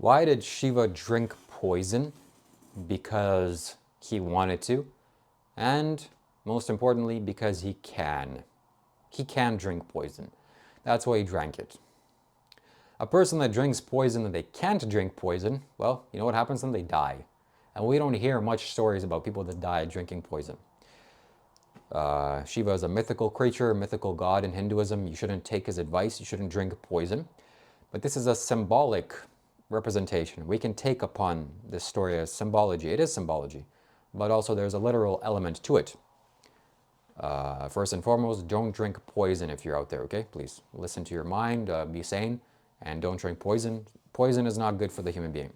Why did Shiva drink poison? Because he wanted to, and most importantly, because he can. He can drink poison. That's why he drank it. A person that drinks poison and they can't drink poison, well, you know what happens then? They die. And we don't hear much stories about people that die drinking poison. Shiva is a mythical creature, a mythical god in Hinduism. You shouldn't take his advice. You shouldn't drink poison. But this is a symbolic representation. We can take upon this story as symbology. It is symbology. But also there's a literal element to it. First and foremost, don't drink poison if you're out there, okay? Please listen to your mind, be sane, and don't drink poison. Poison is not good for the human being.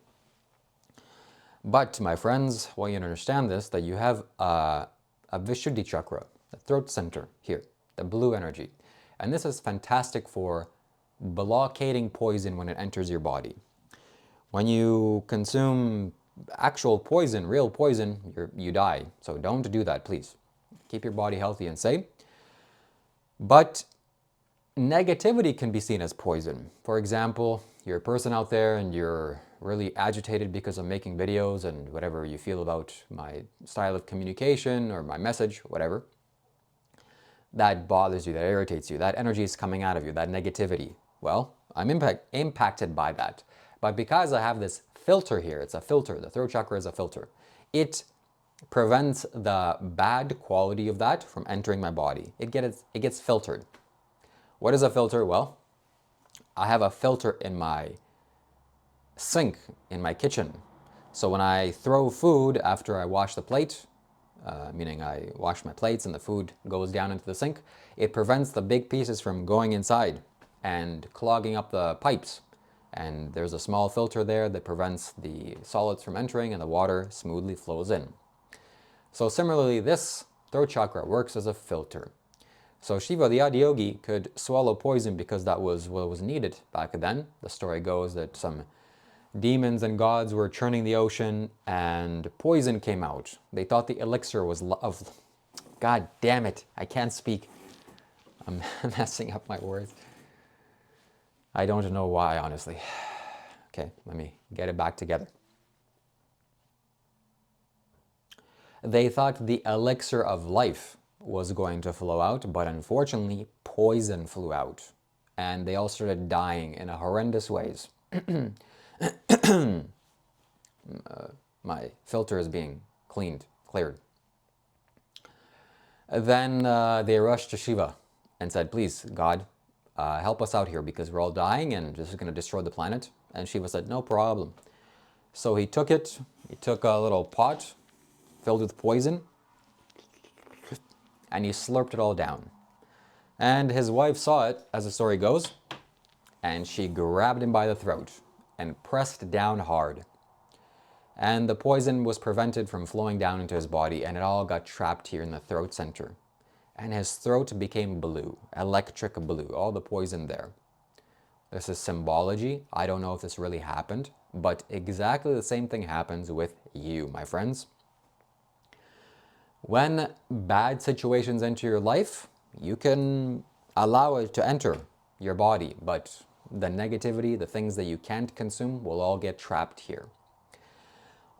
But, my friends, I want you to understand this, that you have a Vishuddhi chakra, the throat center here, the blue energy. And this is fantastic for blockading poison when it enters your body. When you consume actual poison, real poison, you die. So don't do that, please. Keep your body healthy and safe. But negativity can be seen as poison. For example, you're a person out there and you're really agitated because I'm making videos and whatever you feel about my style of communication or my message, whatever. That bothers you, that irritates you, that energy is coming out of you, that negativity. Well, I'm impacted by that. But because I have this filter here, it's a filter, the throat chakra is a filter, it prevents the bad quality of that from entering my body. It gets filtered. What is a filter? Well, I have a filter in my sink in my kitchen. So when I throw food after I wash the plate, meaning I wash my plates and the food goes down into the sink, it prevents the big pieces from going inside and clogging up the pipes. And there's a small filter there that prevents the solids from entering and the water smoothly flows in. So similarly, this throat chakra works as a filter. So Shiva, the Adiyogi, could swallow poison because that was what was needed back then. The story goes that some demons and gods were churning the ocean and poison came out. They thought the elixir was of... God damn it, I can't speak. I'm messing up my words. I don't know why, honestly. Okay, let me get it back together. They thought the elixir of life was going to flow out, but unfortunately, poison flew out. And they all started dying in horrendous ways. My filter is being cleared. Then they rushed to Shiva and said, please, God, help us out here because we're all dying and this is going to destroy the planet. And Shiva said, no problem. So he took a little pot filled with poison and he slurped it all down. And his wife saw it, as the story goes, and she grabbed him by the throat and pressed down hard. And the poison was prevented from flowing down into his body and it all got trapped here in the throat center. And his throat became blue, electric blue, all the poison there. This is symbology. I don't know if this really happened, but exactly the same thing happens with you, my friends. When bad situations enter your life, you can allow it to enter your body, but the negativity, the things that you can't consume will all get trapped here.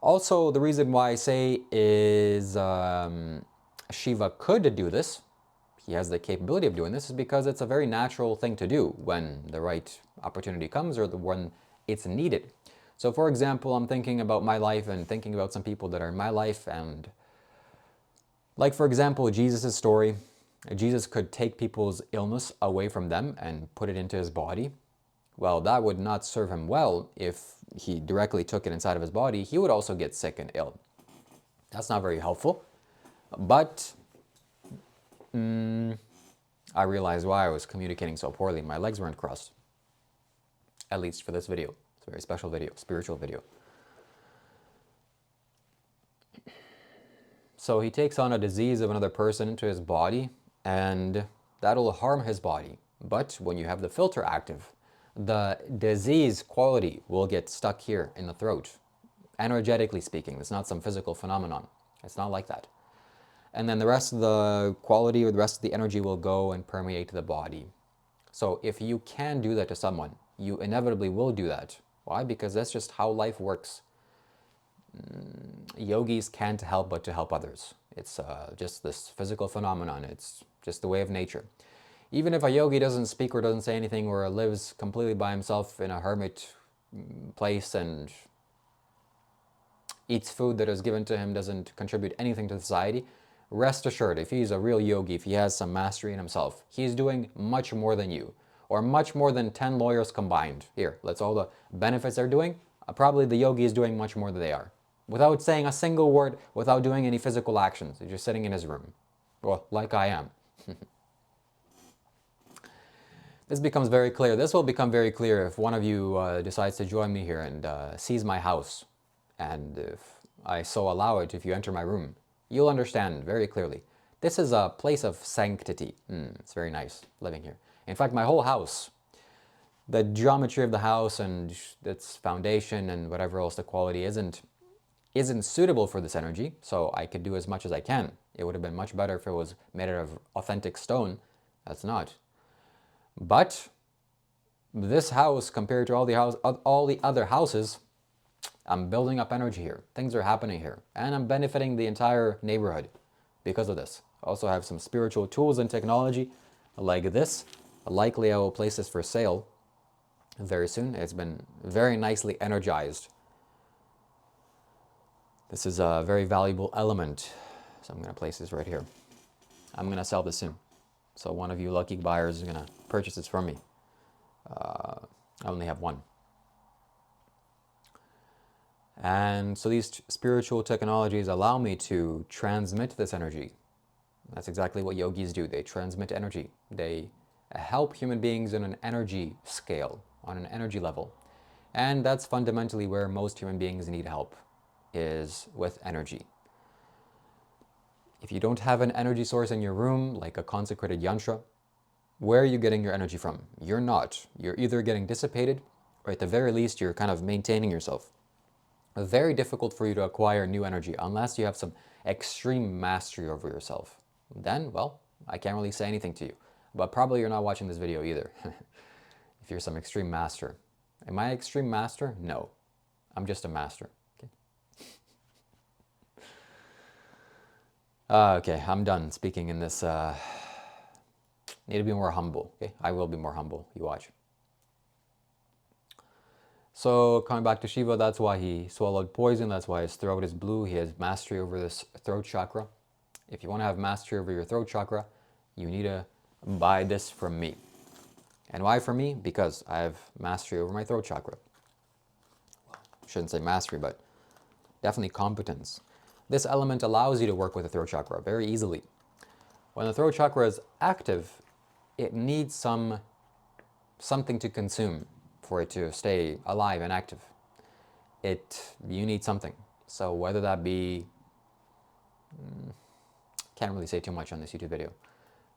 Also, the reason why I say is Shiva could do this, he has the capability of doing this, is because it's a very natural thing to do when the right opportunity comes or when it's needed. So for example, I'm thinking about my life and thinking about some people that are in my life, and like for example, Jesus' story, Jesus could take people's illness away from them and put it into his body. Well, that would not serve him well if he directly took it inside of his body. He would also get sick and ill. That's not very helpful. But I realized why I was communicating so poorly. My legs weren't crossed. At least for this video. It's a very special video, spiritual video. So he takes on a disease of another person into his body, and that'll harm his body. But when you have the filter active, the disease quality will get stuck here in the throat. Energetically speaking, it's not some physical phenomenon. It's not like that. And then the rest of the quality or the rest of the energy will go and permeate the body. So if you can do that to someone, you inevitably will do that Why? Because that's just how life works. Yogis can't help but to help others. It's just this physical phenomenon. It's just the way of nature. Even if a yogi doesn't speak or doesn't say anything or lives completely by himself in a hermit place and eats food that is given to him, doesn't contribute anything to society, rest assured, if he's a real yogi, if he has some mastery in himself, he's doing much more than you, or much more than 10 lawyers combined. Here, that's all the benefits they're doing. Probably the yogi is doing much more than they are. Without saying a single word, without doing any physical actions. He's just sitting in his room. Well, like I am. This becomes very clear. This will become very clear if one of you decides to join me here and sees my house. And if I so allow it, if you enter my room, you'll understand very clearly. This is a place of sanctity. It's very nice living here. In fact, my whole house, the geometry of the house and its foundation and whatever else the quality isn't suitable for this energy, so I could do as much as I can. It would have been much better if it was made out of authentic stone. That's not. But this house, compared to all the other houses, I'm building up energy here. Things are happening here. And I'm benefiting the entire neighborhood because of this. I also have some spiritual tools and technology like this. Likely I will place this for sale very soon. It's been very nicely energized. This is a very valuable element. So I'm going to place this right here. I'm going to sell this soon. So one of you lucky buyers is going to purchase this from me. I only have one. And so these spiritual technologies allow me to transmit this energy. That's exactly what yogis do. They transmit energy. They help human beings on an energy scale, on an energy level. And that's fundamentally where most human beings need help, is with energy. If you don't have an energy source in your room, like a consecrated yantra, where are you getting your energy from? You're not. You're either getting dissipated, or at the very least, you're kind of maintaining yourself. Very difficult for you to acquire new energy unless you have some extreme mastery over yourself. Then, well, I can't really say anything to you. But probably you're not watching this video either, if you're some extreme master. Am I an extreme master? No. I'm just a master. Okay, I'm done speaking in this. Need to be more humble. Okay, I will be more humble. You watch. So coming back to Shiva, that's why he swallowed poison. That's why his throat is blue. He has mastery over this throat chakra. If you want to have mastery over your throat chakra, you need to buy this from me. And why from me? Because I have mastery over my throat chakra. Well, I shouldn't say mastery, but definitely competence. This element allows you to work with the throat chakra very easily. When the throat chakra is active, it needs something to consume for it to stay alive and active. You need something. So whether that be, can't really say too much on this YouTube video,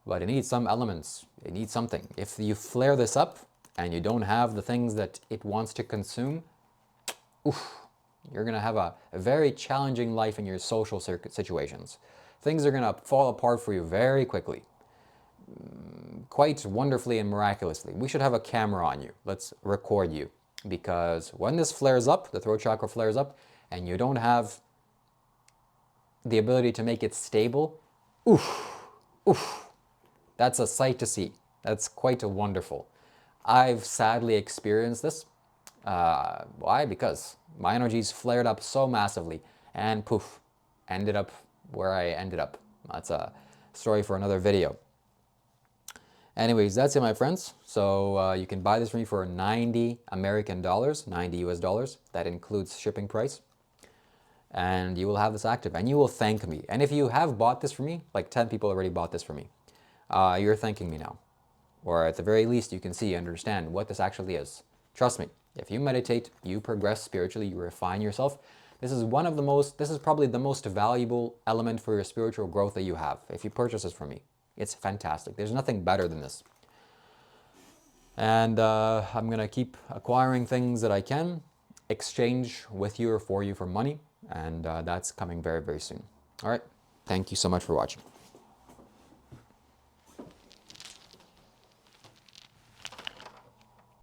but it needs some elements. It needs something. If you flare this up and you don't have the things that it wants to consume, you're going to have a very challenging life in your social situations. Things are going to fall apart for you very quickly, quite wonderfully and miraculously. We should have a camera on you. Let's record you, because when this flares up, the throat chakra flares up, and you don't have the ability to make it stable, that's a sight to see. That's quite wonderful. I've sadly experienced this. Why? Because my energies flared up so massively and poof, ended up where I ended up. That's a story for another video. Anyways, that's it, my friends. So you can buy this from me for 90 American dollars, 90 US dollars. That includes shipping price. And you will have this active and you will thank me. And if you have bought this from me, like 10 people already bought this from me, you're thanking me now. Or at the very least, you can see and understand what this actually is. Trust me, if you meditate, you progress spiritually, you refine yourself. This is probably the most valuable element for your spiritual growth that you have. If you purchase this from me, it's fantastic. There's nothing better than this. And I'm going to keep acquiring things that I can exchange with you or for you for money. And that's coming very, very soon. All right. Thank you so much for watching.